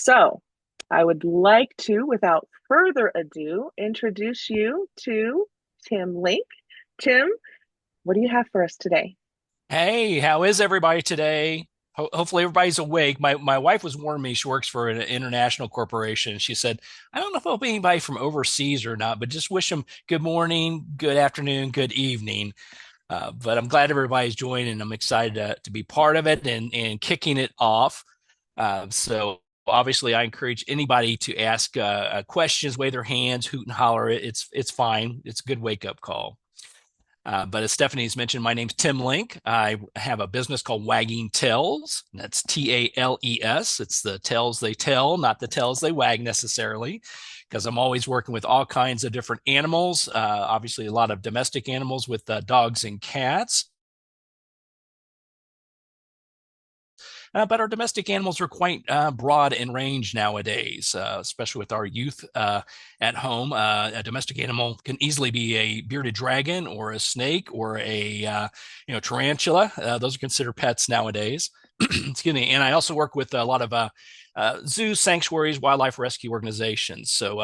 So, I would like to, without further ado, introduce you to Tim Link. Tim, what do you have for us today? Hey, how is everybody today? Hopefully everybody's awake. My wife was warning me she works for an international corporation. She said, I don't know if it'll be anybody from overseas or not, but just wish them good morning, good afternoon, good evening. But I'm glad everybody's joined and I'm excited to be part of it and kicking it off. So obviously I encourage anybody to ask questions, wave their hands, hoot and holler. It's fine. It's a good wake up call. But as Stephanie's mentioned, my name's Tim Link. I have a business called Wagging Tails. That's Tales. It's the tales they tell, not the tails they wag necessarily, because I'm always working with all kinds of different animals. Obviously, a lot of domestic animals with dogs and cats. But our domestic animals are quite broad in range nowadays, especially with our youth at home. A domestic animal can easily be a bearded dragon or a snake or a tarantula. Those are considered pets nowadays. Excuse me. And I also work with a lot of zoo sanctuaries, wildlife rescue organizations. So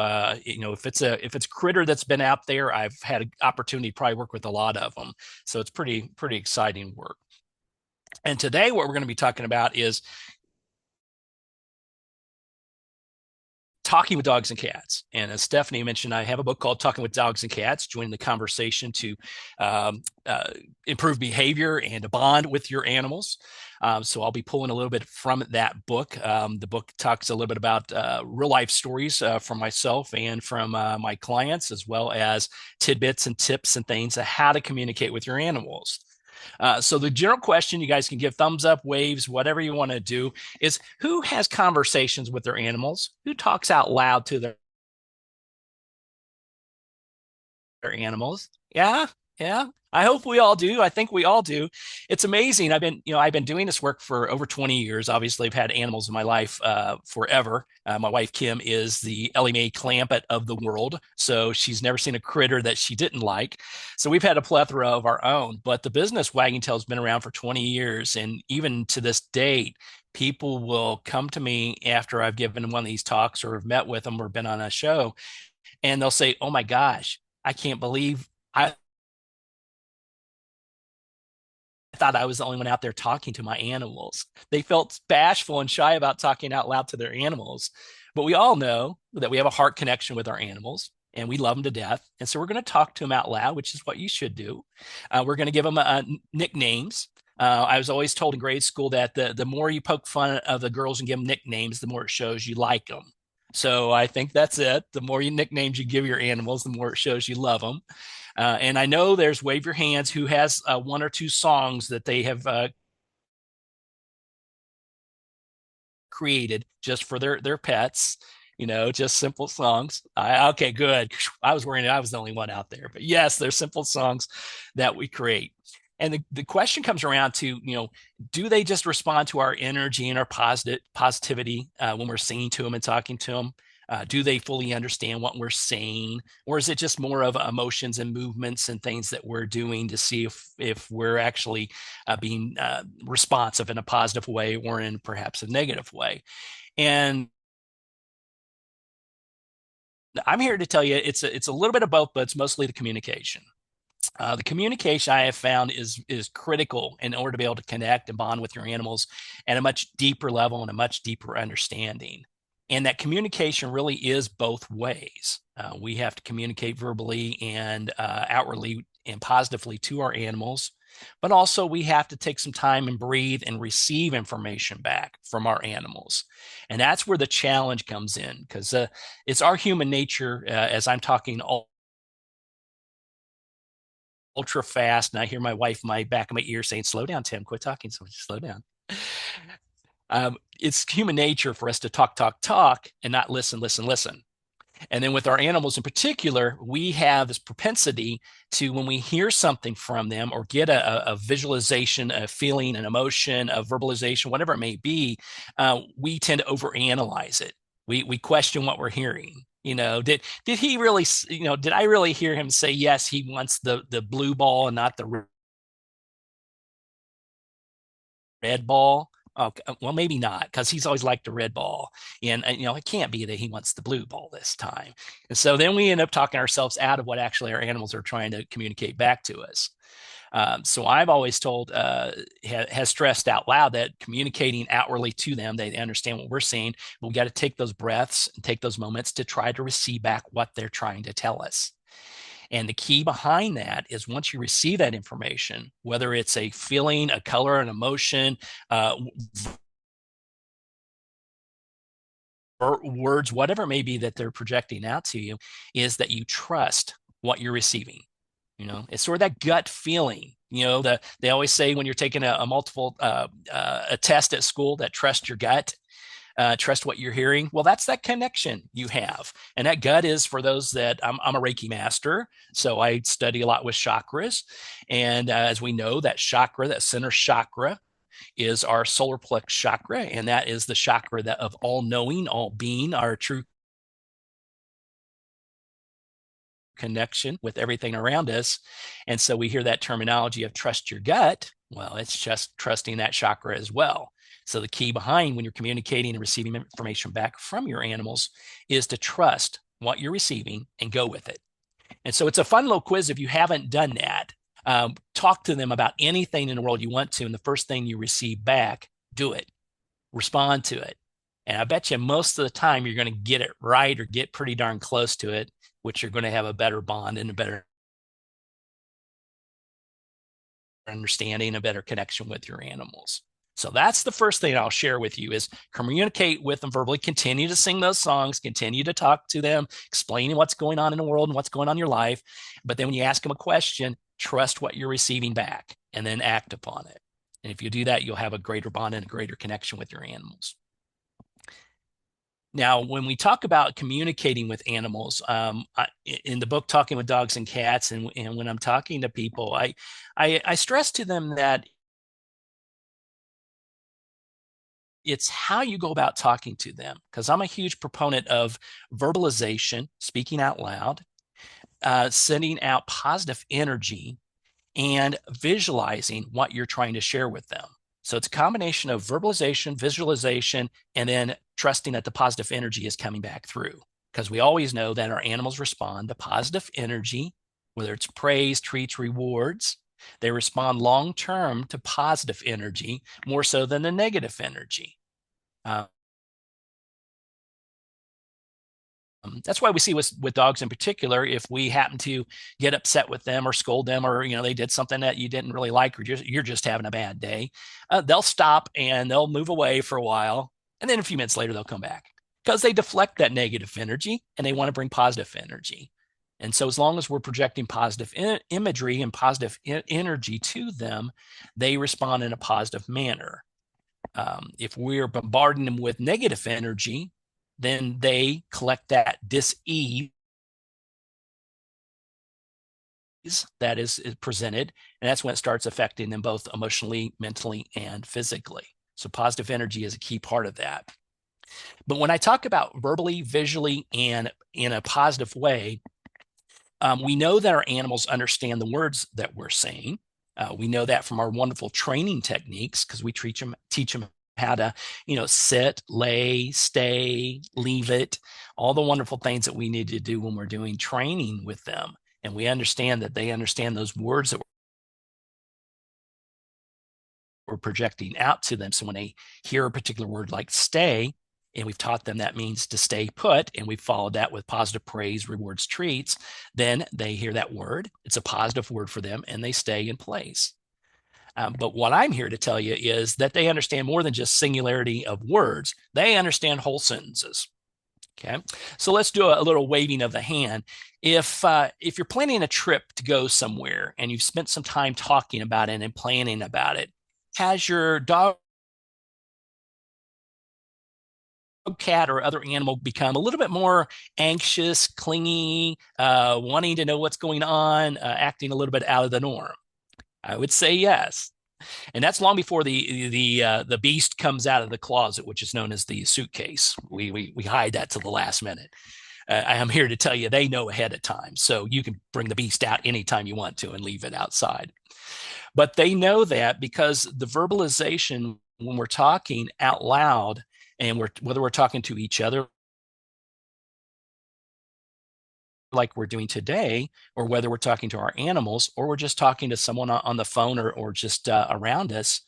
if it's a critter that's been out there, I've had an opportunity to probably work with a lot of them. So it's pretty exciting work. And today, what we're going to be talking about is talking with dogs and cats. And as Stephanie mentioned, I have a book called Talking with Dogs and Cats, join the conversation to um, uh, improve behavior and to bond with your animals. So I'll be pulling a little bit from that book. The book talks a little bit about real life stories from myself and from my clients, as well as tidbits and tips and things of how to communicate with your animals. So the general question, you guys can give thumbs up, waves, whatever you want to do, is who has conversations with their animals? Who talks out loud to their animals? Yeah, yeah. I hope we all do. I think we all do. It's amazing. I've been doing this work for over 20 years. Obviously, I've had animals in my life forever. My wife Kim is the Ellie Mae Clampett of the world, so she's never seen a critter that she didn't like. So we've had a plethora of our own. But the business Wagging Tail's been around for 20 years, and even to this date, people will come to me after I've given one of these talks or have met with them or been on a show, and they'll say, "Oh my gosh, I can't believe I thought I was the only one out there talking to my animals." They felt bashful and shy about talking out loud to their animals. But we all know that we have a heart connection with our animals and we love them to death. And so we're going to talk to them out loud, which is what you should do. We're going to give them nicknames. I was always told in grade school that the more you poke fun of the girls and give them nicknames, the more it shows you like them. So I think that's it. The more you nicknames you give your animals, the more it shows you love them. And I know there's Wave Your Hands who has one or two songs that they have created just for their pets. Just simple songs. Okay, good. I was worried I was the only one out there, but yes, there's simple songs that we create. And the question comes around to, do they just respond to our energy and our positivity when we're singing to them and talking to them? Do they fully understand what we're saying, or is it just more of emotions and movements and things that we're doing to see if we're actually being responsive in a positive way or in perhaps a negative way? And I'm here to tell you it's a little bit of both, but it's mostly the communication. The communication I have found is critical in order to be able to connect and bond with your animals at a much deeper level and a much deeper understanding. And that communication really is both ways. We have to communicate verbally and outwardly and positively to our animals, but also we have to take some time and breathe and receive information back from our animals. And that's where the challenge comes in because it's our human nature, as I'm talking ultra fast, and I hear my wife in my back of my ear saying, "Slow down, Tim. Quit talking so much. Slow down." It's human nature for us to talk, talk, talk, and not listen, listen, listen. And then with our animals in particular, we have this propensity to, when we hear something from them or get a visualization, a feeling, an emotion, a verbalization, whatever it may be, we tend to overanalyze it. We question what we're hearing. Did he really? Did I really hear him say yes? He wants the blue ball and not the red ball. Oh, well, maybe not, because he's always liked the red ball. And, it can't be that he wants the blue ball this time. And so then we end up talking ourselves out of what actually our animals are trying to communicate back to us. So I've always told, has stressed out loud that communicating outwardly to them, they understand what we're saying. But we got to take those breaths and take those moments to try to receive back what they're trying to tell us. And the key behind that is once you receive that information, whether it's a feeling, a color, an emotion, or words, whatever it may be that they're projecting out to you, is that you trust what you're receiving. It's sort of that gut feeling. They always say when you're taking a multiple a test at school that trust your gut, trust what you're hearing. Well, that's that connection you have. And that gut is for those that I'm a Reiki master. So I study a lot with chakras. And as we know, that chakra, that center chakra, is our solar plex chakra. And that is the chakra that of all knowing, all being, our true connection with everything around us. And so we hear that terminology of trust your gut. Well, it's just trusting that chakra as well. So the key behind when you're communicating and receiving information back from your animals is to trust what you're receiving and go with it. And so it's a fun little quiz if you haven't done that. Talk to them about anything in the world you want to, and the first thing you receive back, do it. Respond to it. And I bet you most of the time you're going to get it right or get pretty darn close to it, which you're going to have a better bond and a better understanding, a better connection with your animals. So that's the first thing I'll share with you is communicate with them verbally, continue to sing those songs, continue to talk to them, explaining what's going on in the world and what's going on in your life. But then when you ask them a question, trust what you're receiving back and then act upon it. And if you do that, you'll have a greater bond and a greater connection with your animals. Now, when we talk about communicating with animals, in the book Talking with Dogs and Cats, and when I'm talking to people, I stress to them that it's how you go about talking to them, because I'm a huge proponent of verbalization, speaking out loud, sending out positive energy, and visualizing what you're trying to share with them. So it's a combination of verbalization, visualization, and then trusting that the positive energy is coming back through. Because we always know that our animals respond to positive energy, whether it's praise, treats, rewards. They respond long term to positive energy more so than the negative energy. Uh, that's why we see with dogs in particular, if we happen to get upset with them or scold them, or they did something that you didn't really like, or you're just having a bad day, they'll stop and they'll move away for a while, and then a few minutes later they'll come back because they deflect that negative energy and they want to bring positive energy. And so as long as we're projecting positive imagery and positive energy to them, they respond in a positive manner. If we're bombarding them with negative energy, then they collect that dis-ease that is presented, and that's when it starts affecting them both emotionally, mentally, and physically. So positive energy is a key part of that. But when I talk about verbally, visually, and in a positive way, we know that our animals understand the words that we're saying. We know that from our wonderful training techniques because we teach them how to, sit, lay, stay, leave it, all the wonderful things that we need to do when we're doing training with them. And we understand that they understand those words that we're projecting out to them. So when they hear a particular word like stay, and we've taught them that means to stay put, and we've followed that with positive praise, rewards, treats, then they hear that word. It's a positive word for them, and they stay in place. But what I'm here to tell you is that they understand more than just singularity of words. They understand whole sentences. Okay, so let's do a little waving of the hand. If you're planning a trip to go somewhere and you've spent some time talking about it and planning about it, has your dog, cat, or other animal become a little bit more anxious, clingy, wanting to know what's going on, acting a little bit out of the norm? I would say yes. And that's long before the beast comes out of the closet, which is known as the suitcase. We hide that to the last minute. I am here to tell you they know ahead of time, so you can bring the beast out anytime you want to and leave it outside. But they know that because the verbalization when we're talking out loud, and whether we're talking to each other like we're doing today, or whether we're talking to our animals, or we're just talking to someone on the phone, or just around us,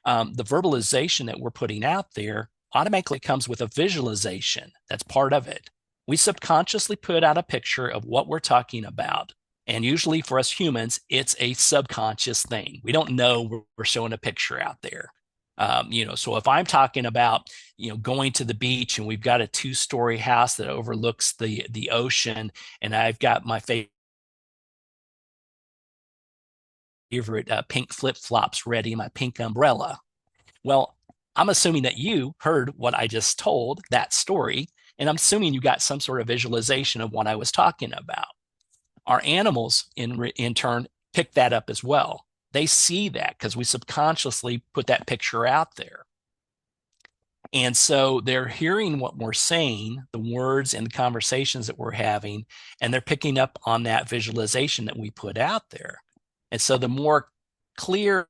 the verbalization that we're putting out there automatically comes with a visualization. That's part of it. We subconsciously put out a picture of what we're talking about. And usually for us humans, it's a subconscious thing. We don't know we're showing a picture out there. So if I'm talking about, going to the beach, and we've got a 2-story house that overlooks the ocean, and I've got my favorite pink flip flops ready, my pink umbrella. Well, I'm assuming that you heard what I just told, that story, and I'm assuming you got some sort of visualization of what I was talking about. Our animals, in turn, pick that up as well. They see that because we subconsciously put that picture out there. And so they're hearing what we're saying, the words and the conversations that we're having, and they're picking up on that visualization that we put out there. And so the more clear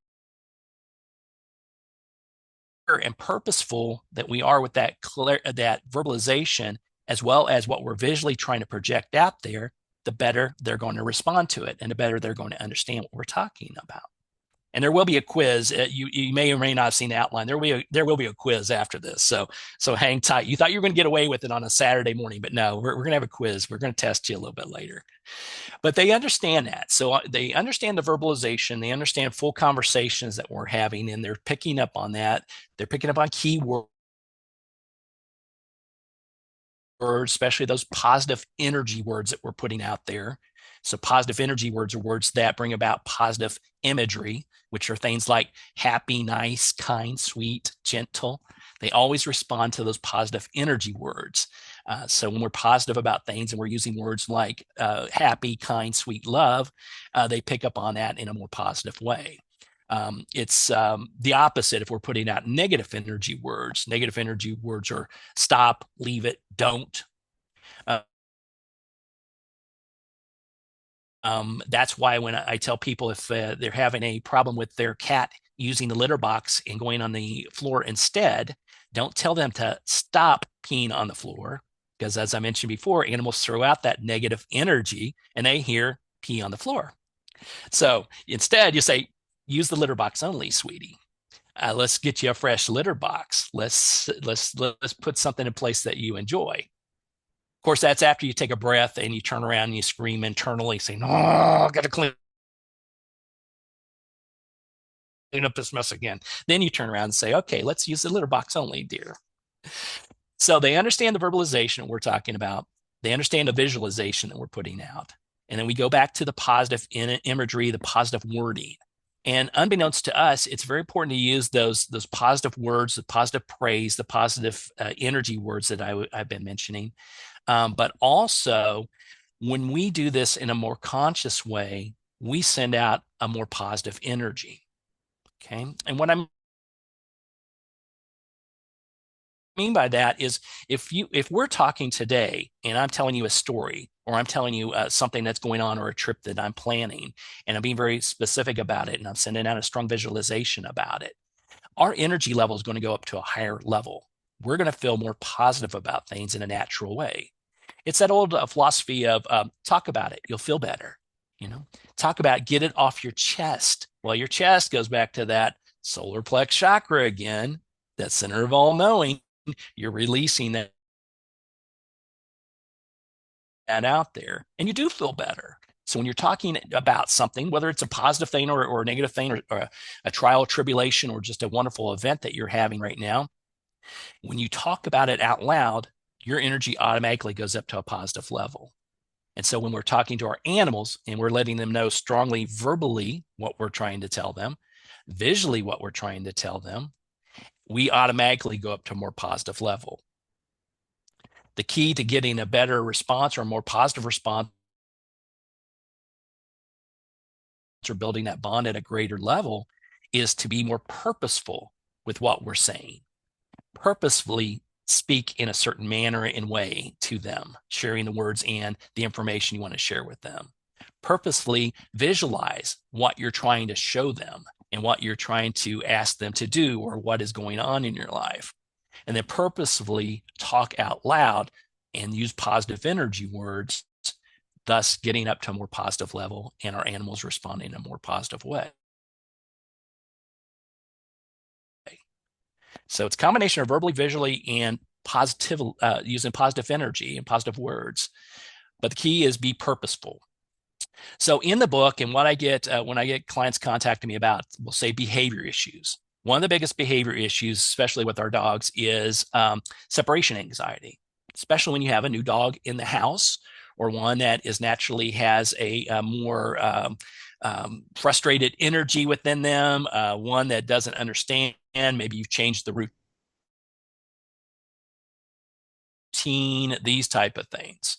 and purposeful that we are with that verbalization, as well as what we're visually trying to project out there, the better they're going to respond to it, and the better they're going to understand what we're talking about. And there will be a quiz. You may or may not have seen the outline. There will be a quiz after this. So hang tight. You thought you were going to get away with it on a Saturday morning, but no, we're going to have a quiz. We're going to test you a little bit later. But they understand that. So they understand the verbalization. They understand full conversations that we're having, and they're picking up on that. They're picking up on keywords, especially those positive energy words that we're putting out there. So positive energy words are words that bring about positive imagery, which are things like happy, nice, kind, sweet, gentle. They always respond to those positive energy words. So when we're positive about things and we're using words like happy, kind, sweet, love, they pick up on that in a more positive way. It's the opposite if we're putting out negative energy words. Negative energy words are stop, leave it, don't. Uh, that's why when I tell people if they're having a problem with their cat using the litter box and going on the floor instead, don't tell them to stop peeing on the floor. Because as I mentioned before, animals throw out that negative energy and they hear pee on the floor. So instead, you say, use the litter box only, sweetie. Let's get you a fresh litter box. Let's put something in place that you enjoy. Of course, that's after you take a breath and you turn around and you scream internally, saying, "Oh, I got to clean up this mess again." Then you turn around and say, "Okay, let's use the litter box only, dear." So they understand the verbalization we're talking about. They understand the visualization that we're putting out. And then we go back to the positive imagery, the positive wording. And unbeknownst to us, it's very important to use those positive words, the positive praise, the positive energy words that I've been mentioning. But also, when we do this in a more conscious way, we send out a more positive energy. Okay. And what I mean by that is if we're talking today and I'm telling you a story, or I'm telling you something that's going on, or a trip that I'm planning, and I'm being very specific about it, and I'm sending out a strong visualization about it, our energy level is going to go up to a higher level. We're going to feel more positive about things in a natural way. It's that old philosophy of talk about it, you'll feel better. Talk about it, get it off your chest. Well, your chest goes back to that solar plex chakra again, that center of all knowing. You're releasing that out there, and you do feel better. So when you're talking about something, whether it's a positive thing or a negative thing, or a trial, tribulation, or just a wonderful event that you're having right now, when you talk about it out loud, your energy automatically goes up to a positive level. And so when we're talking to our animals and we're letting them know strongly verbally what we're trying to tell them, visually what we're trying to tell them, we automatically go up to a more positive level. The key to getting a better response, or a more positive response, or building that bond at a greater level, is to be more purposeful with what we're saying. Purposefully speak in a certain manner and way to them, sharing the words and the information you want to share with them. Purposefully visualize what you're trying to show them, and what you're trying to ask them to do or what is going on in your life. And then purposefully talk out loud and use positive energy words, thus getting up to a more positive level and our animals responding in a more positive way. So it's a combination of verbally, visually, and positive, using positive energy and positive words. But the key is be purposeful. So in the book, and what I get when I get clients contacting me about, we'll say behavior issues. One of the biggest behavior issues, especially with our dogs, is separation anxiety, especially when you have a new dog in the house or one that is naturally has a more frustrated energy within them, one that doesn't understand. Maybe you've changed the routine, these type of things.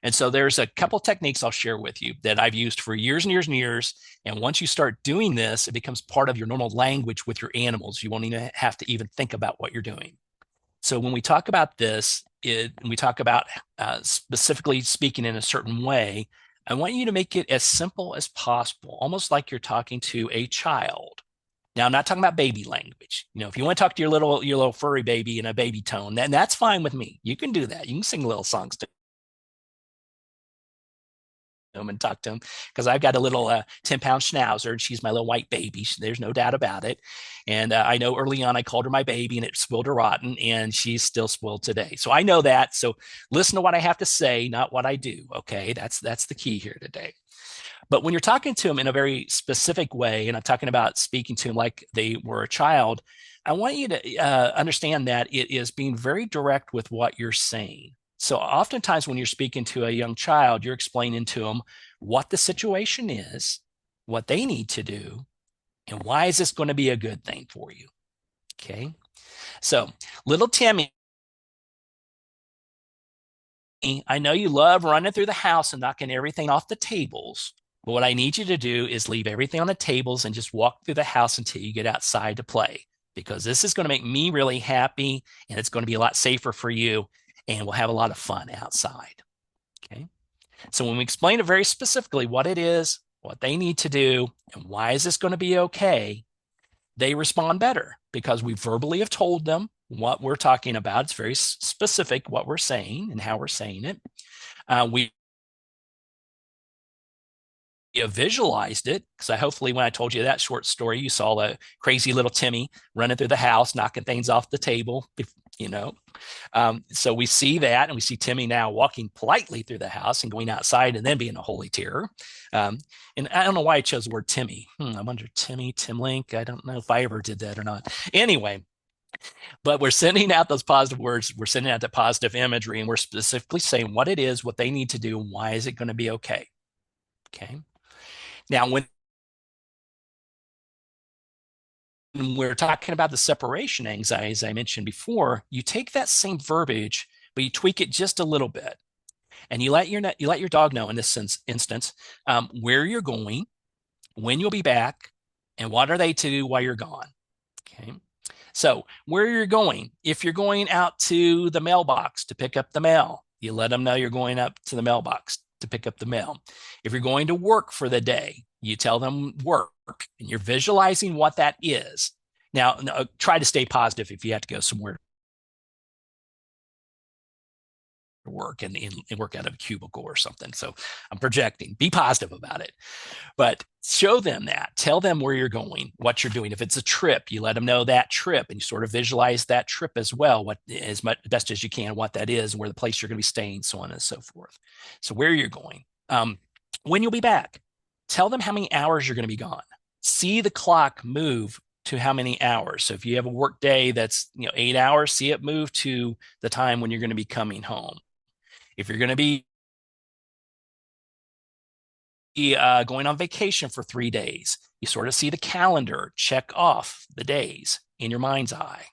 And so there's a couple techniques I'll share with you that I've used for years and years and years. And once you start doing this, it becomes part of your normal language with your animals. You won't even have to even think about what you're doing. So when we talk about this, we talk about specifically speaking in a certain way. I want you to make it as simple as possible, almost like you're talking to a child. Now, I'm not talking about baby language. If you want to talk to your little furry baby in a baby tone, then that's fine with me. You can do that. You can sing little songs to him and talk to him because I've got a little 10-pound schnauzer and she's my little white baby. There's no doubt about it. And I know early on I called her my baby and it spoiled her rotten and she's still spoiled today. So I know that. So listen to what I have to say, not what I do. Okay. That's the key here today. But when you're talking to them in a very specific way, and I'm talking about speaking to them like they were a child, I want you to understand that it is being very direct with what you're saying. So oftentimes when you're speaking to a young child, you're explaining to them what the situation is, what they need to do, and why is this going to be a good thing for you? Okay. So little Timmy, I know you love running through the house and knocking everything off the tables. But what I need you to do is leave everything on the tables and just walk through the house until you get outside to play, because this is going to make me really happy and it's going to be a lot safer for you and we'll have a lot of fun outside. Okay. So when we explain it very specifically what it is, what they need to do, and why is this going to be okay, they respond better because we verbally have told them what we're talking about. It's very specific what we're saying and how we're saying it. We have visualized it because I hopefully when I told you that short story, you saw the crazy little Timmy running through the house, knocking things off the table, you know. So we see that, and we see Timmy now walking politely through the house and going outside and then being a holy terror. And I don't know why I chose the word Timmy. I wonder, Tim Link. I don't know if I ever did that or not. Anyway, but we're sending out those positive words. We're sending out the positive imagery, and we're specifically saying what it is, what they need to do, and why is it going to be okay. Okay. Now, when we're talking about the separation anxiety, as I mentioned before, you take that same verbiage, but you tweak it just a little bit, and you let your dog know in this instance where you're going, when you'll be back, and what are they to do while you're gone. Okay. So where you're going, if you're going out to the mailbox to pick up the mail, you let them know you're going up to the mailbox to pick up the mail. If you're going to work for the day, you tell them work and you're visualizing what that is. Now, try to stay positive if you have to go somewhere to work and work out of a cubicle or something. So I'm projecting. Be positive about it. But show them that. Tell them where you're going, what you're doing. If it's a trip, you let them know that trip and you sort of visualize that trip as well, what as much best as you can, what that is, and where the place you're going to be staying, so on and so forth. So where you're going, when you'll be back, tell them how many hours you're going to be gone. See the clock move to how many hours. So if you have a work day that's 8 hours, see it move to the time when you're going to be coming home. If you're going to be going on vacation for 3 days, you sort of see the calendar check off the days in your mind's eye,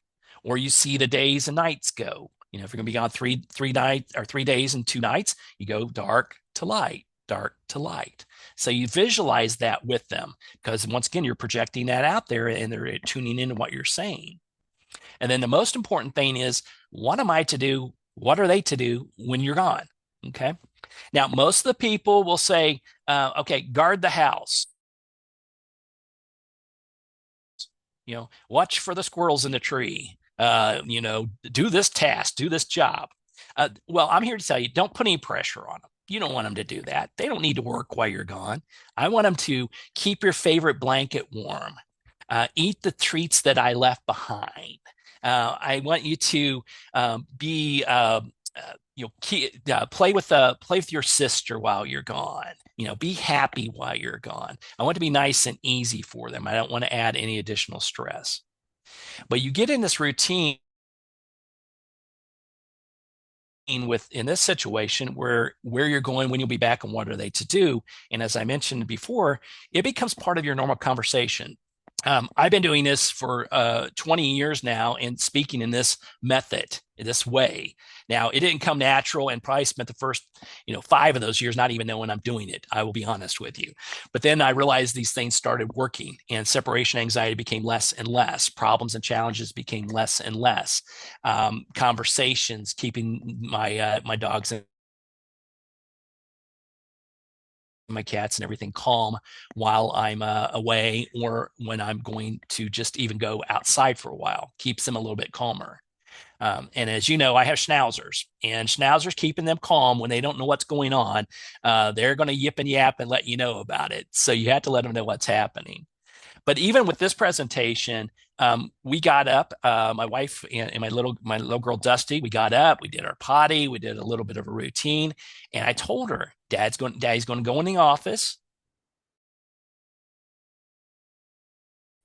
or you see the days and nights go. If you're going to be gone three nights or 3 days and 2 nights, you go dark to light, dark to light. So you visualize that with them because once again, you're projecting that out there and they're tuning into what you're saying. And then the most important thing is, what am I to do? What are they to do when you're gone? Okay. Now, most of the people will say, okay, guard the house. watch for the squirrels in the tree. Do this task, do this job. Well, I'm here to tell you, don't put any pressure on them. You don't want them to do that. They don't need to work while you're gone. I want them to keep your favorite blanket warm. Eat the treats that I left behind. I want you to be play with your sister while you're gone. Be happy while you're gone. I want to be nice and easy for them. I don't want to add any additional stress. But you get in this routine in this situation where you're going, when you'll be back, and what are they to do. And as I mentioned before, it becomes part of your normal conversation. I've been doing this for 20 years now and speaking in this method, this way. Now, it didn't come natural, and probably spent the first, 5 of those years not even knowing I'm doing it. I will be honest with you. But then I realized these things started working, and separation anxiety became less and less. Problems and challenges became less and less. Conversations, keeping my dogs and my cats and everything calm while I'm away, or when I'm going to just even go outside for a while, keeps them a little bit calmer. And as you know, I have schnauzers, and schnauzers, keeping them calm when they don't know what's going on, they're going to yip and yap and let you know about it. So you have to let them know what's happening. But even with this presentation, we got up, my wife and my little girl Dusty. We got up, we did our potty, we did a little bit of a routine, and I told her, Daddy's going to go in the office.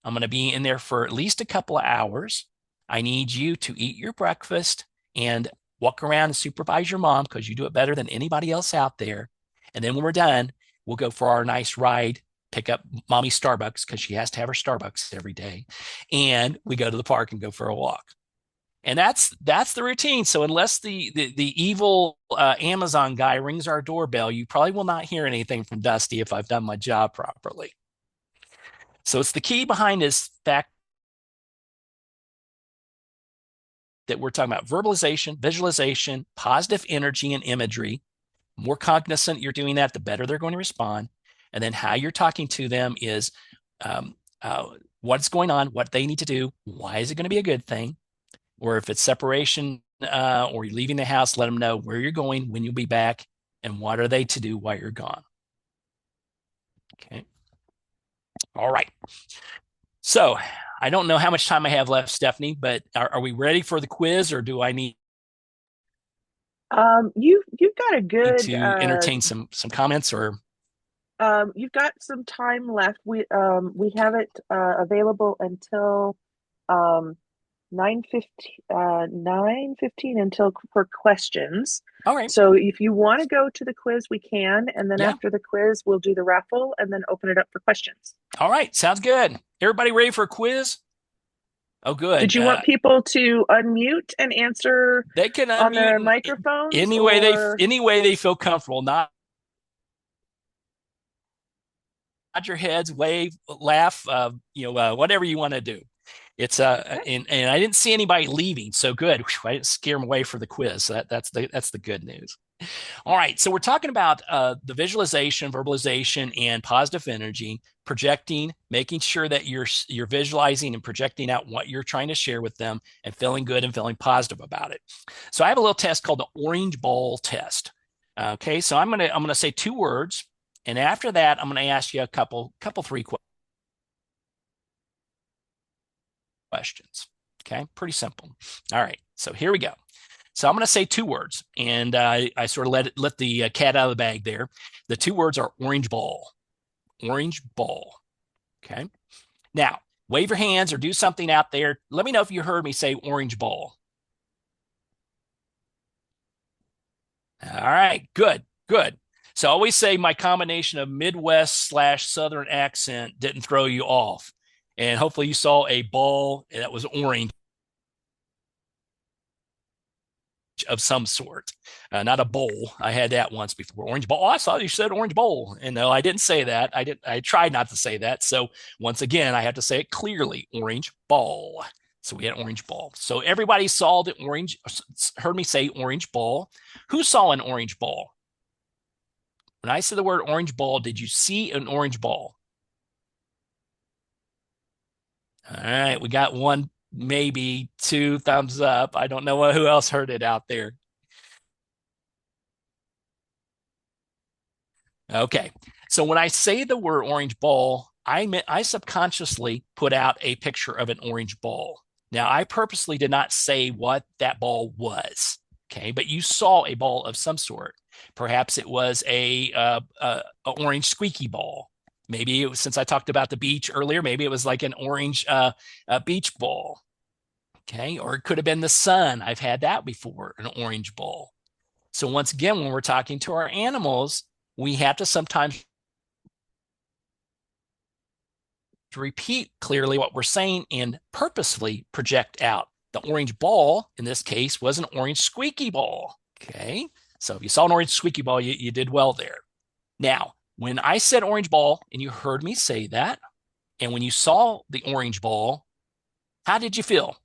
I'm going to be in there for at least a couple of hours. I need you to eat your breakfast and walk around and supervise your mom, because you do it better than anybody else out there. And then when we're done, we'll go for our nice ride, pick up mommy Starbucks, because she has to have her Starbucks every day. And we go to the park and go for a walk. And that's the routine. So unless the evil Amazon guy rings our doorbell, you probably will not hear anything from Dusty if I've done my job properly. So it's the key behind this fact that we're talking about: verbalization, visualization, positive energy and imagery. The more cognizant you're doing that, the better they're going to respond. And then how you're talking to them is um, what's going on, what they need to do, why is it going to be a good thing? Or if it's separation or you're leaving the house, let them know where you're going, when you'll be back, and what are they to do while you're gone. Okay. All right. So I don't know how much time I have left, Stephanie, but are we ready for the quiz, or do I need You've got a good to entertain some comments? Or you've got some time left. We have it available until um 9:15 until for questions. all right, So if you want to go to the quiz, we can, and then yeah, after the quiz, we'll do the raffle and then open it up for questions. all right, sounds good. Everybody ready for a quiz? Oh, Did good. you want people to unmute and answer They can on their unmute microphones or any way they feel comfortable. Nod your heads, wave, laugh, whatever you want to do. It's okay. and I didn't see anybody leaving, so good. Whew, I didn't scare them away for the quiz. So that's the good news. All right, so we're talking about the visualization, verbalization, and positive energy, projecting, making sure that you're visualizing and projecting out what you're trying to share with them, and feeling good and feeling positive about it. So I have a little test called the orange ball test. Okay, so I'm gonna say 2 words, and after that, I'm gonna ask you a couple 3 questions. Okay, pretty simple. All right, so here we go. So I'm going to say 2 words, and I sort of let the cat out of the bag there. The 2 words are orange ball. Orange ball. Okay. Now, wave your hands or do something out there. Let me know if you heard me say orange ball. All right. Good. Good. So I always say my combination of Midwest/Southern accent didn't throw you off. And hopefully you saw a ball that was orange of some sort, not a bowl. I had that once before. Orange bowl. Oh, I saw you said orange bowl, and no, I didn't say that. I did. I tried not to say that. So once again, I have to say it clearly. Orange ball. So we had orange ball. So everybody saw the orange. Heard me say orange ball. Who saw an orange ball? When I said the word orange ball, did you see an orange ball? All right, we got one, maybe two thumbs up. I don't know who else heard it out there. Okay. So when I say the word orange ball, I subconsciously put out a picture of an orange ball. Now, I purposely did not say what that ball was. Okay, but you saw a ball of some sort. Perhaps it was a orange squeaky ball. Maybe it was, since I talked about the beach earlier, maybe it was like an orange beach ball. Okay, or it could have been the sun. I've had that before, an orange ball. So once again, when we're talking to our animals, we have to sometimes repeat clearly what we're saying and purposefully project out. The orange ball in this case was an orange squeaky ball. Okay. So if you saw an orange squeaky ball, you did well there. Now, when I said orange ball and you heard me say that, and when you saw the orange ball, how did you feel?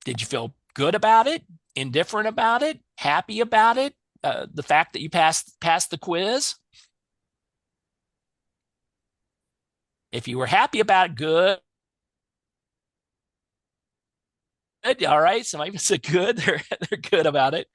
Did you feel good about it? Indifferent about it? Happy about it? The fact that you passed the quiz? If you were happy about it, good. All right. Some people said good. They're good about it.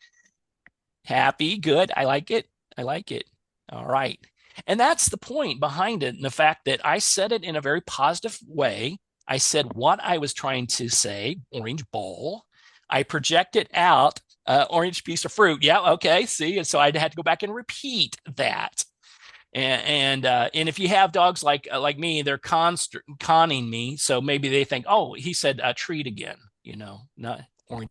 Happy, good. I like it. I like it. All right. And that's the point behind it. And the fact that I said it in a very positive way. I said what I was trying to say, orange ball. I projected out orange piece of fruit. Yeah. Okay. See. And so I had to go back and repeat that. And if you have dogs like me, they're conning me. So maybe they think, oh, he said treat again. Not orange.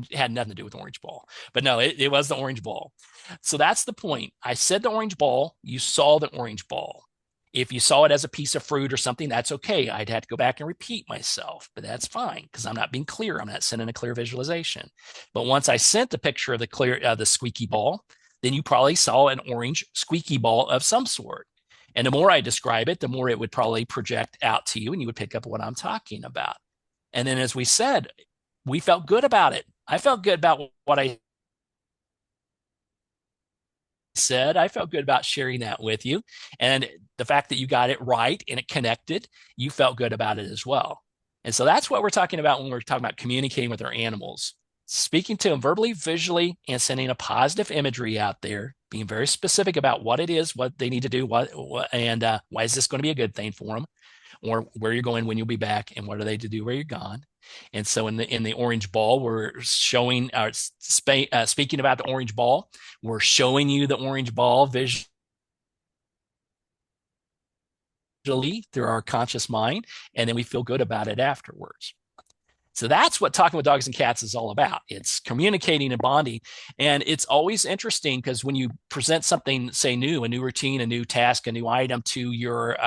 It had nothing to do with orange ball, but no, it was the orange ball. So that's the point. I said the orange ball. You saw the orange ball. If you saw it as a piece of fruit or something, that's okay. I'd have to go back and repeat myself, but that's fine because I'm not being clear. I'm not sending a clear visualization. But once I sent a picture of the squeaky ball, then you probably saw an orange squeaky ball of some sort. And the more I describe it, the more it would probably project out to you and you would pick up what I'm talking about. And then, as we said, we felt good about it. I felt good about what I said. I felt good about sharing that with you. And the fact that you got it right and it connected, you felt good about it as well. And so that's what we're talking about when we're talking about communicating with our animals, speaking to them verbally, visually, and sending a positive imagery out there, being very specific about what it is, what they need to do, and why is this going to be a good thing for them, or where you're going when you'll be back, and what are they to do where you're gone. And so in the orange ball, we're showing speaking about the orange ball. We're showing you the orange ball visually through our conscious mind, and then we feel good about it afterwards. So that's what talking with dogs and cats is all about. It's communicating and bonding. And it's always interesting because when you present something, say new, a new routine, a new task, a new item to your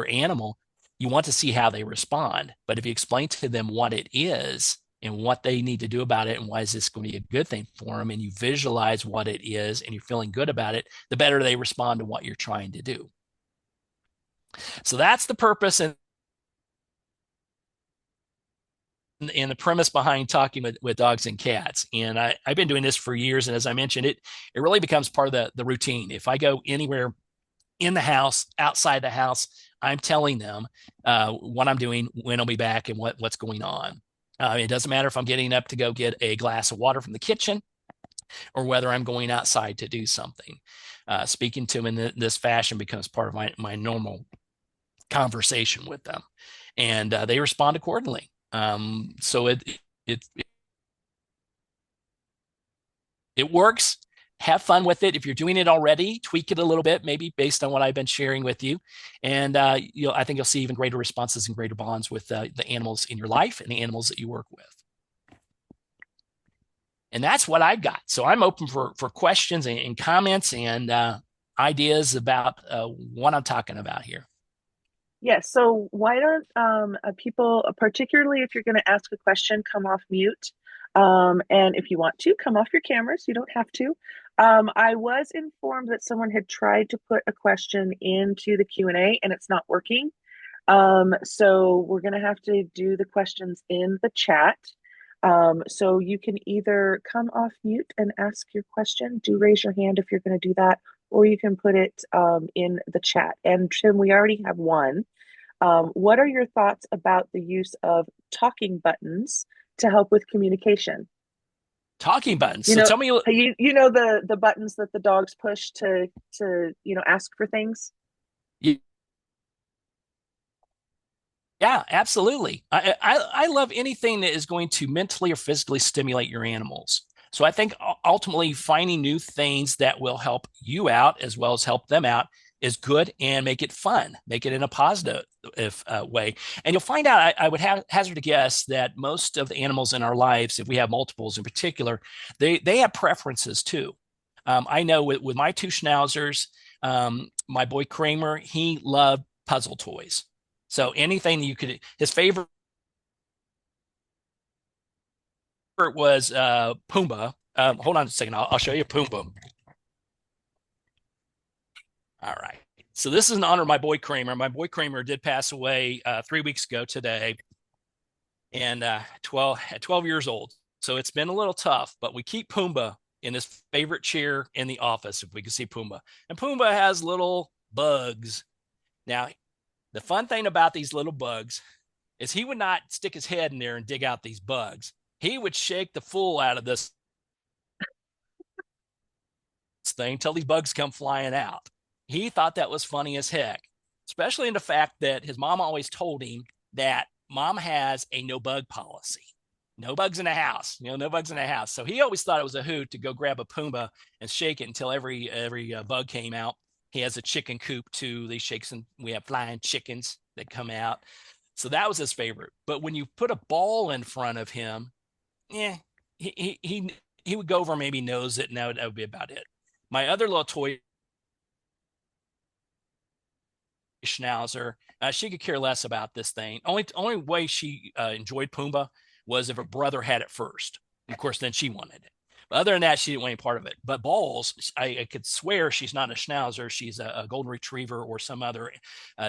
animal, you want to see how they respond. But if you explain to them what it is and what they need to do about it and why is this going to be a good thing for them, and you visualize what it is and you're feeling good about it, the better they respond to what you're trying to do. So that's the purpose and the premise behind talking with dogs and cats. And I've been doing this for years. And as I mentioned, it really becomes part of the routine. If I go anywhere in the house, outside the house, I'm telling them what I'm doing, when I'll be back, and what's going on. It doesn't matter if I'm getting up to go get a glass of water from the kitchen or whether I'm going outside to do something. Speaking to them in this fashion becomes part of my normal conversation with them, and they respond accordingly. So it it works. Have fun with it. If you're doing it already, tweak it a little bit, maybe based on what I've been sharing with you, and I think you'll see even greater responses and greater bonds with the animals in your life and the animals that you work with. And that's what I've got. So I'm open for questions and comments and ideas about what I'm talking about here. Yes, so why don't people, particularly if you're going to ask a question, come off mute. And if you want to, come off your cameras. You don't have to. I was informed that someone had tried to put a question into the Q&A and it's not working. So we're going to have to do the questions in the chat. So you can either come off mute and ask your question. Do raise your hand if you're going to do that, or you can put it in the chat. And Tim, we already have one. What are your thoughts about the use of talking buttons to help with communication? Talking buttons. You So know, tell me, you know the buttons that the dogs push to ask for things. yeah, absolutely. I love anything that is going to mentally or physically stimulate your animals. So I think ultimately finding new things that will help you out as well as help them out is good and make it fun, make it in a positive way. And you'll find out, I would hazard a guess that most of the animals in our lives, if we have multiples in particular, they have preferences too. I know with my two schnauzers, my boy Kramer, he loved puzzle toys. So anything you could, his favorite was Pumbaa. Hold on a second. I'll show you Pumbaa. All right. So this is in honor of my boy Kramer. My boy Kramer did pass away 3 weeks ago today, and 12 years old. So it's been a little tough, but we keep Pumbaa in his favorite chair in the office if we can see Pumbaa. And Pumbaa has little bugs. Now, the fun thing about these little bugs is he would not stick his head in there and dig out these bugs. He would shake the fool out of this thing till these bugs come flying out. He thought that was funny as heck, especially in the fact that his mom always told him that mom has a no bug policy. No bugs in the house, no bugs in the house. So he always thought it was a hoot to go grab a Pumbaa and shake it until every bug came out. He has a chicken coop too. They shakes and we have flying chickens that come out. So that was his favorite. But when you put a ball in front of him, yeah, he would go over and maybe nose it, and that would be about it. My other little toy schnauzer, she could care less about this thing. Only way she enjoyed Pumbaa was if her brother had it first. And of course, then she wanted it. But other than that, she didn't want any part of it. But balls, I could swear she's not a schnauzer. She's a golden retriever or some other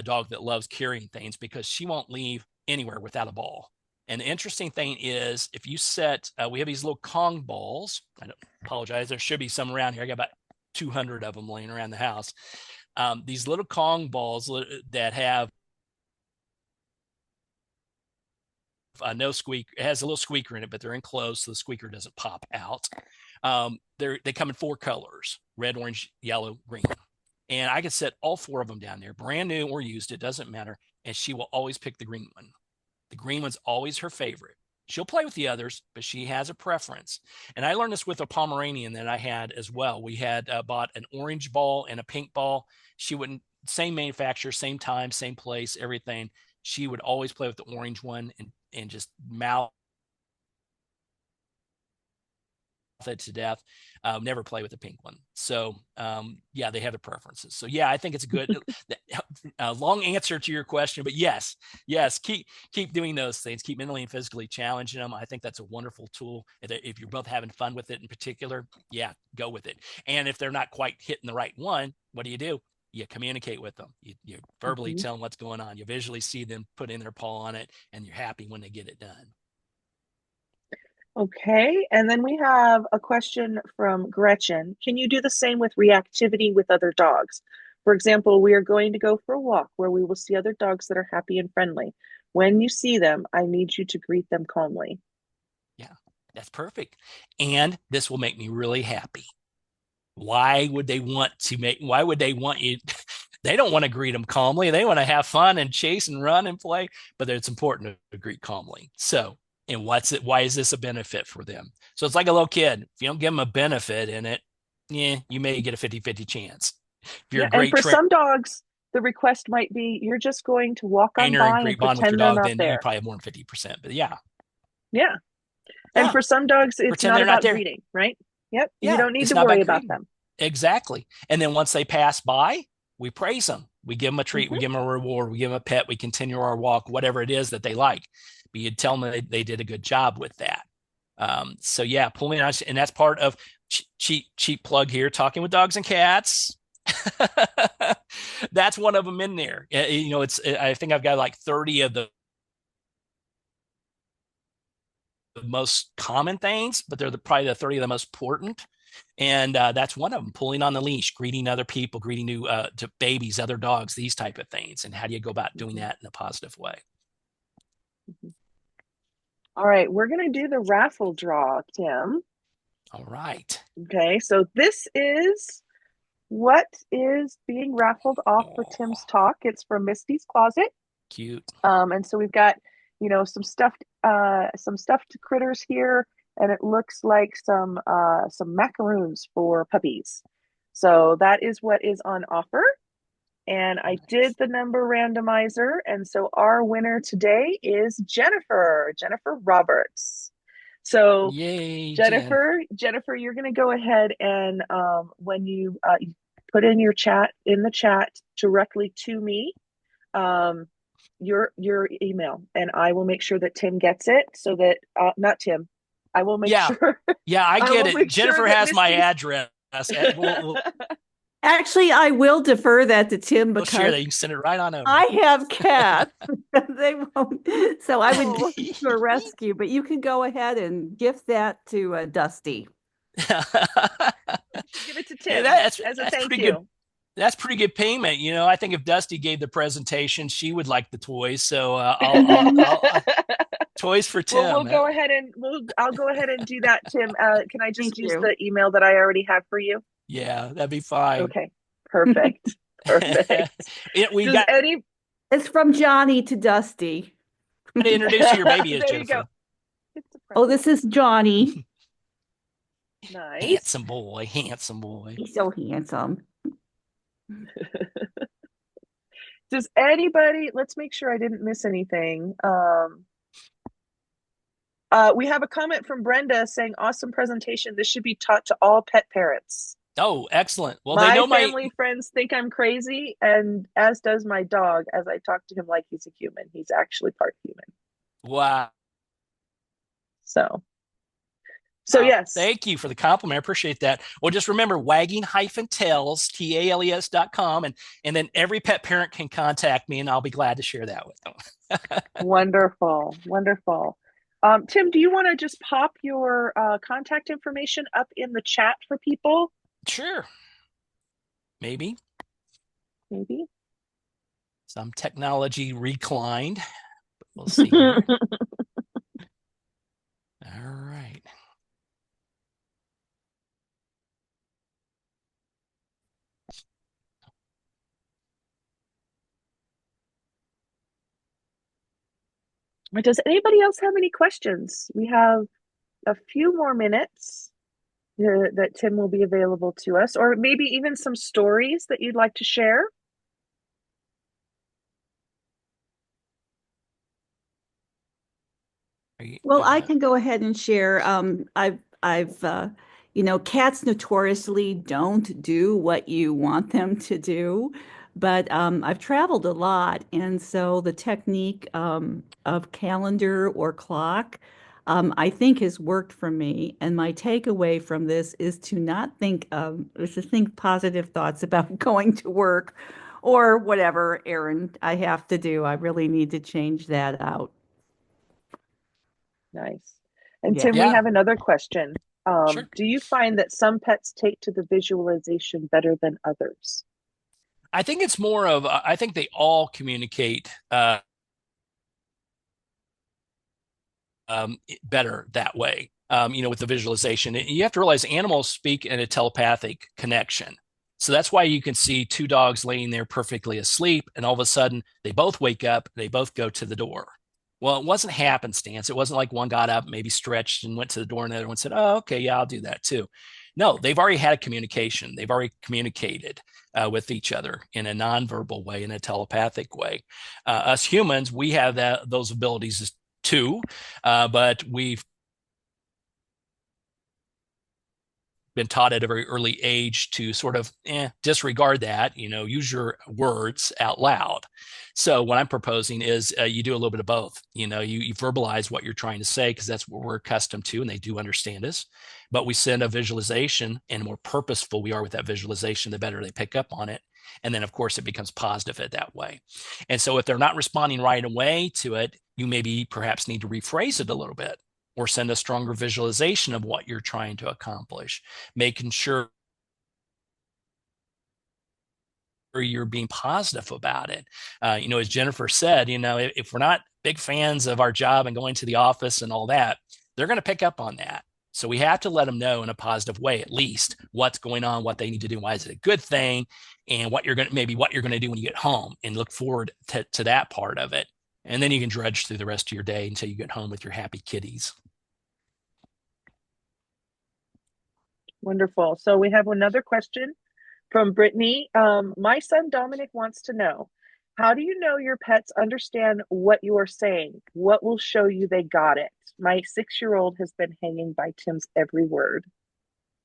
dog that loves carrying things because she won't leave anywhere without a ball. And the interesting thing is, if you set, we have these little Kong balls. I don't apologize. There should be some around here. I got about 200 of them laying around the house. These little Kong balls that have no squeak. It has a little squeaker in it, but they're enclosed, so the squeaker doesn't pop out. They come in 4 colors: red, orange, yellow, green. And I can set all 4 of them down there, brand new or used, it doesn't matter. And she will always pick the green one. The green one's always her favorite. She'll play with the others, but she has a preference. And I learned this with a Pomeranian that I had as well. We had bought an orange ball and a pink ball. She wouldn't, same manufacturer, same time, same place, everything. She would always play with the orange one and just mouth it to death. Never play with the pink one. So yeah, they have their preferences. So yeah, I think it's a good long answer to your question, but yes, keep doing those things. Keep mentally and physically challenging them. I think that's a wonderful tool. If you're both having fun with it in particular, yeah, go with it. And if they're not quite hitting the right one, what do? You communicate with them. You verbally Mhm. tell them what's going on. You visually see them put in their paw on it, and you're happy when they get it done. Okay, and then we have a question from Gretchen. Can you do the same with reactivity with other dogs? For example, we are going to go for a walk where we will see other dogs that are happy and friendly. When you see them, I need you to greet them calmly. Yeah, that's perfect. And this will make me really happy. Why would they want you? They don't want to greet them calmly. They want to have fun and chase and run and play, but it's important to greet calmly. So, and why is this a benefit for them? So it's like a little kid. If you don't give them a benefit in it, yeah, you may get a 50-50 chance. If you're Yeah, a and great for some dogs, the request might be you're just going to walk on trainer and by and great bond with your pretend they're dog, not then you there. probably have more than 50%. But yeah, Yeah. And yeah, for some dogs, it's pretend not they're not about there. greeting, right? Yep. You Yeah, don't need it's to not worry about about greeting. them. Exactly. And then once they pass by, we praise them. We give them a treat. We Hmm. give them a reward. We give them a pet. We continue our walk, whatever it is that they like. But you tell them they did a good job with that. So yeah, pulling on, and that's part of cheap plug here, talking with dogs and cats. That's one of them in there. It's I think I've got like 30 of the most common things, but they're probably the 30 of the most important. And that's one of them, pulling on the leash, greeting other people, greeting new to babies, other dogs, these type of things. And how do you go about doing Mhm. that in a positive way? Mhm. All right, we're going to do the raffle draw, Tim. All right. Okay, so this is what is being raffled off for Tim's Oh, talk. It's from Misty's Closet. cute. And so we've got, some stuffed critters here, and it looks like some macaroons for puppies. So that is what is on offer. And I did Nice. the number randomizer, and so our winner today is Jennifer Roberts. So Yay, Jen. Jennifer, you're going to go ahead and when you put in in the chat directly to me, um, your email, and I will make sure that Tim gets it. So that not Tim, I will make Yeah. sure Yeah, I I get will it. make sure Jennifer that has my Misty's. address. Actually, I will defer that to Tim We'll share because that. You can send it right on over. I have cats. They won't. So I would Oh, to a rescue, but you can go ahead and gift that to Dusty. give it to Hey, Tim as a that's thank pretty good. you. That's pretty good payment. I think if Dusty gave the presentation, she would like the toys. So I'll toys for Well, Tim. I'll go ahead and do that, Tim. Can I just Thank use you. the email that I already have for you? Yeah, that'd be fine. Okay, perfect. Perfect. We Does got any It's from Johnny to Dusty. to introduce who your baby is, there you go. Jennifer. It's a Oh, present. this is Johnny. Nice. Handsome boy, handsome boy. He's so handsome. Does anybody, let's make sure I didn't miss anything. We have a comment from Brenda saying, awesome presentation. This should be taught to all pet parents. Oh, excellent. Well, they My know my family friends think I'm crazy, and as does my dog, as I talk to him like he's a human. He's actually part human. wow. So, so yes, Thank you for the compliment. I appreciate that. Well, just remember wagging-tails, TALES.com, and then every pet parent can contact me and I'll be glad to share that with them. wonderful, wonderful. Tim, do you want to just pop your contact information up in the chat for people? Sure. Maybe Maybe. some technology reclined, but we'll see here. All right. Does anybody else have any questions? We have a few more minutes that Tim will be available to us, or maybe even some stories that you'd like to share. Well, I can go ahead and share. Cats notoriously don't do what you want them to do, but I've traveled a lot, and so the technique of calendar or clock, I think has worked for me. And my takeaway from this is to think positive thoughts about going to work or whatever errand I have to do. I really need to change that out. Nice. And Yeah. Tim, we Yeah, have another question. sure. Do you find that some pets take to the visualization better than others? I think it's more of, I think they all communicate better that way. With the visualization, you have to realize animals speak in a telepathic connection. So that's why you can see two dogs laying there perfectly asleep, and all of a sudden they both wake up, they both go to the door. Well, it wasn't happenstance. It wasn't like one got up, maybe stretched and went to the door, and the other one said, "Oh, okay, yeah, I'll do that too." No, they've already had a communication. They've already communicated with each other in a nonverbal way, in a telepathic way. Us humans, we have those abilities too, but we've been taught at a very early age to sort of disregard that, use your words out loud. So what I'm proposing is you do a little bit of both. You verbalize what you're trying to say because that's what we're accustomed to, and they do understand us. But we send a visualization, and the more purposeful we are with that visualization, the better they pick up on it. And then, of course, it becomes positive at that way. And so if they're not responding right away to it, you maybe perhaps need to rephrase it a little bit or send a stronger visualization of what you're trying to accomplish, making sure you're being positive about it. As Jennifer said, if we're not big fans of our job and going to the office and all that, they're going to pick up on that. So we have to let them know in a positive way, at least what's going on, what they need to do, why is it a good thing, and what you're going to do when you get home, and look forward to that part of it. And then you can drudge through the rest of your day until you get home with your happy kitties. Wonderful. So we have another question from Brittany. My son Dominic wants to know, how do you know your pets understand what you are saying? What will show you they got it? My 6-year-old has been hanging by Tim's every word.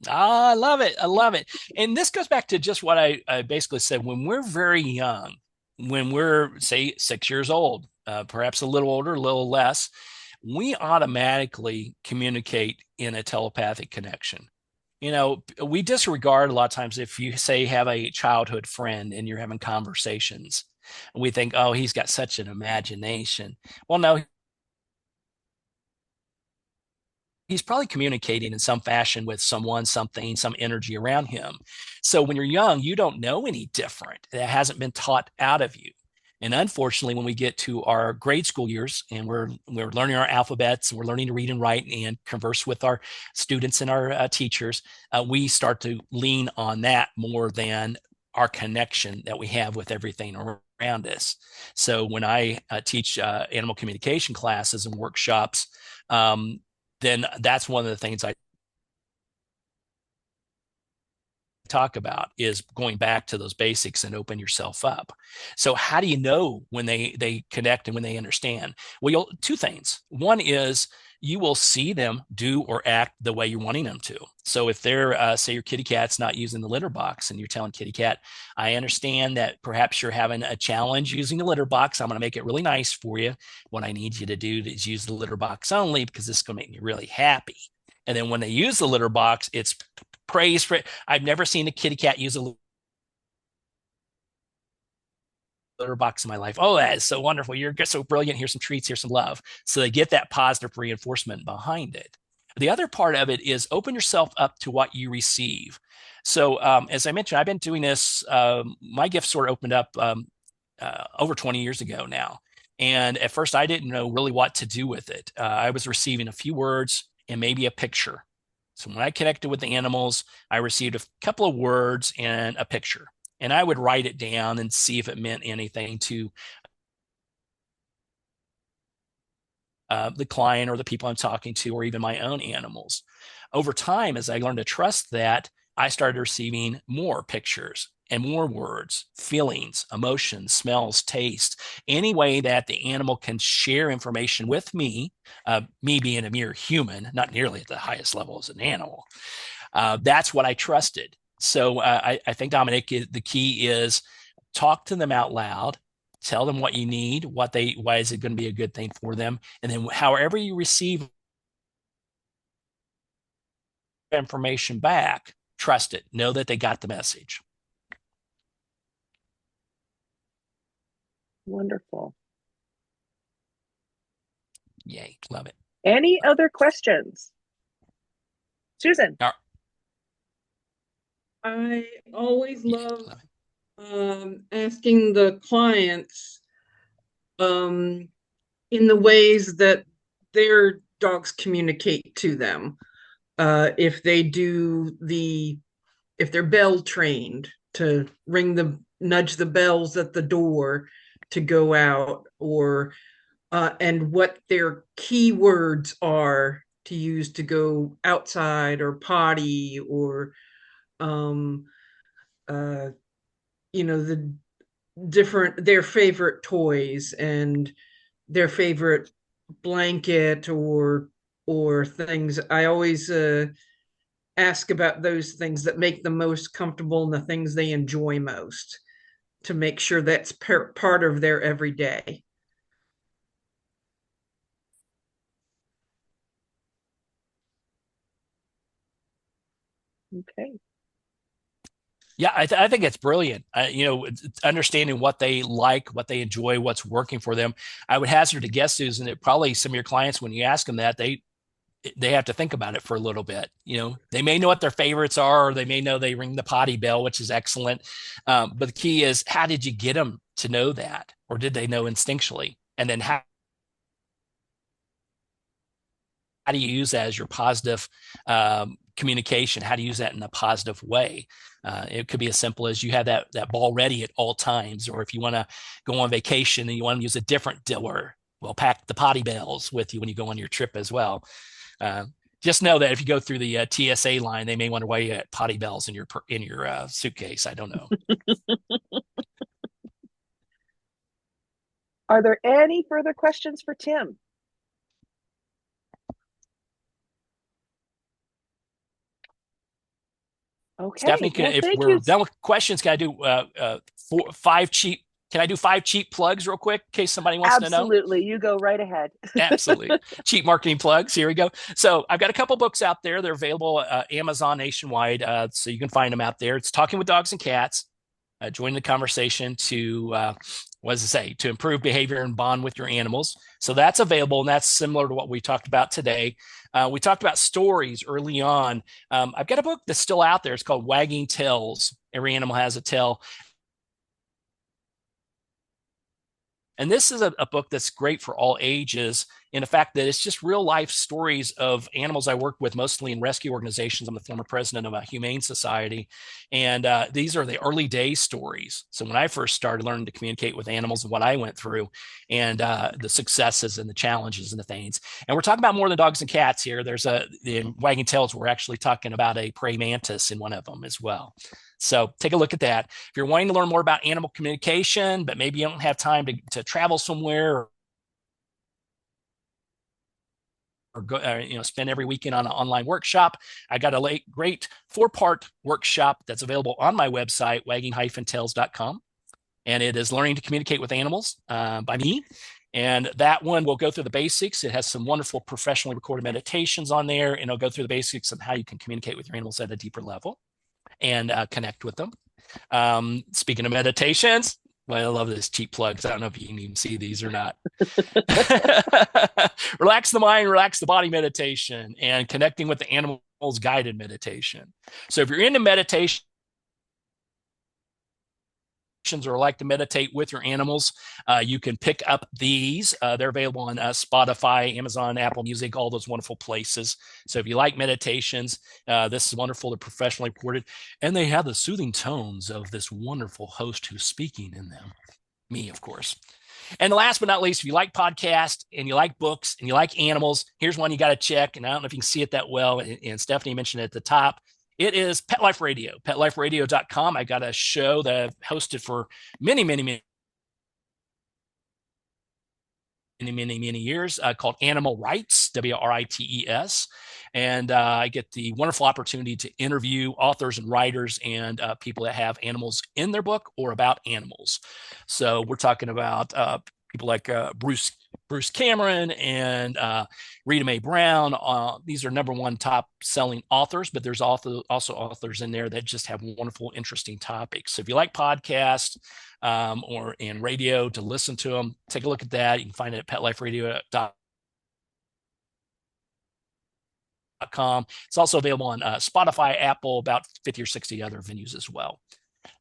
I love it. I love it. And this goes back to just what I basically said. When we're very young, when we're, say, 6 years old, perhaps a little older, a little less, we automatically communicate in a telepathic connection. We disregard a lot of times if you say have a childhood friend and you're having conversations, we think, oh, he's got such an imagination. Well, no, he's probably communicating in some fashion with someone, something, some energy around him. So when you're young, you don't know any different. That hasn't been taught out of you. And unfortunately, when we get to our grade school years and we're learning our alphabets and we're learning to read and write and converse with our students and our teachers, we start to lean on that more than our connection that we have with everything around us. So when I teach animal communication classes and workshops, then that's one of the things I talk about is going back to those basics and open yourself up. So how do you know when they connect and when they understand? Well, two things. One is you will see them do or act the way you're wanting them to. So if they're, say your kitty cat's not using the litter box and you're telling kitty cat, I understand that perhaps you're having a challenge using the litter box. I'm going to make it really nice for you. What I need you to do is use the litter box only because this is going to make me really happy. And then when they use the litter box, it's praise for it. I've never seen a kitty cat use a litter box in my life. Oh, that is so wonderful. You're so brilliant. Here's some treats. Here's some love. So they get that positive reinforcement behind it. The other part of it is open yourself up to what you receive. So as I mentioned, I've been doing this. My gift sort of opened up over 20 years ago now. And at first, I didn't know really what to do with it. I was receiving a few words and maybe a picture. So when I connected with the animals, I received a couple of words and a picture. And I would write it down and see if it meant anything to the client or the people I'm talking to, or even my own animals. Over time, as I learned to trust that, I started receiving more pictures and more words, feelings, emotions, smells, taste, any way that the animal can share information with me, me being a mere human, not nearly at the highest level as an animal. That's what I trusted. So I think, Dominic, the key is talk to them out loud, tell them what you need, why is it going to be a good thing for them, and then however you receive information back, trust it. Know that they got the message. Wonderful. Yay, love it. Any other questions? Susan. I always love asking the clients in the ways that their dogs communicate to them. If they're bell trained to nudge the bells at the door to go out, or and what their key words are to use to go outside or potty, or their favorite toys and their favorite blanket or things. I always ask about those things that make them most comfortable and the things they enjoy most, to make sure that's part of their everyday. Okay. Yeah, I think it's brilliant. Understanding what they like, what they enjoy, what's working for them. I would hazard to guess, Susan, that probably some of your clients, when you ask them that, they they have to think about it for a little bit. They may know what their favorites are, or they may know they ring the potty bell, which is excellent. But the key is, how did you get them to know that? Or did they know instinctually? And then how do you use that as your positive communication? How do you use that in a positive way? It could be as simple as you have that ball ready at all times, or if you want to go on vacation and you want to use a different diller, well, pack the potty bells with you when you go on your trip as well. Just know that if you go through the TSA line, they may wonder why you got potty bells in your suitcase. I don't know. Are there any further questions for Tim? Okay. Stephanie, if thank we're you. done with questions, can I do five cheap? Can I do 5 cheap plugs real quick in case somebody wants to know? Absolutely. You go right ahead. Absolutely. Cheap marketing plugs. Here we go. So I've got a couple books out there. They're available Amazon nationwide. So you can find them out there. It's Talking with Dogs and Cats. Join the conversation to, what does it say? To improve behavior and bond with your animals. So that's available, and that's similar to what we talked about today. We talked about stories early on. I've got a book that's still out there. It's called Wagging Tails. Every Animal Has a Tail. And this is a book that's great for all ages in the fact that it's just real life stories of animals I work with, mostly in rescue organizations. I'm the former president of a humane society. And these are the early day stories. So when I first started learning to communicate with animals and what I went through, and the successes and the challenges and the things. And we're talking about more than dogs and cats here. In Wagging Tails, we're actually talking about a praying mantis in one of them as well. So take a look at that. If you're wanting to learn more about animal communication, but maybe you don't have time to travel somewhere, or go, spend every weekend on an online workshop, I got a great 4-part workshop that's available on my website, wagging-tails.com. And it is Learning to Communicate with Animals by me. And that one will go through the basics. It has some wonderful professionally recorded meditations on there, and it'll go through the basics of how you can communicate with your animals at a deeper level and connect with them. Speaking of meditations, well, I love this cheap plugs. I don't know if you can even see these or not. Relax the mind, relax the body meditation, and connecting with the animals guided meditation. So if you're into meditation, or like to meditate with your animals, you can pick up these. They're available on Spotify, Amazon, Apple Music, all those wonderful places. So if you like meditations, this is wonderful. They're professionally recorded, and they have the soothing tones of this wonderful host who's speaking in them. Me, of course. And last but not least, if you like podcasts and you like books and you like animals, here's one you got to check. And I don't know if you can see it that well. And Stephanie mentioned it at the top. It is Pet Life Radio, petliferadio.com. I got a show that I've hosted for many, many, many, many years called Animal Rights, WRITES. And I get the wonderful opportunity to interview authors and writers and people that have animals in their book or about animals. So we're talking about people like Bruce Cameron and Rita Mae Brown. These are #1 top selling authors, but there's also authors in there that just have wonderful, interesting topics. So if you like podcasts or in radio to listen to them, take a look at that. You can find it at petliferadio.com. It's also available on Spotify, Apple, about 50 or 60 other venues as well.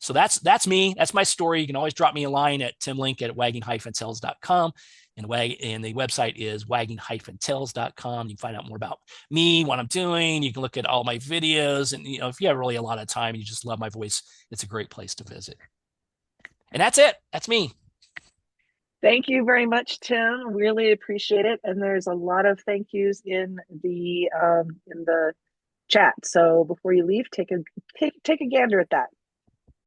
So that's me. That's my story. You can always drop me a line at timlink@wagging-tails.com. And the website is wagging-tails.com. You can find out more about me, what I'm doing. You can look at all my videos. And if you have really a lot of time, you just love my voice, it's a great place to visit. And that's it. That's me. Thank you very much, Tim. Really appreciate it. And there's a lot of thank yous in the chat. So before you leave, take a gander at that.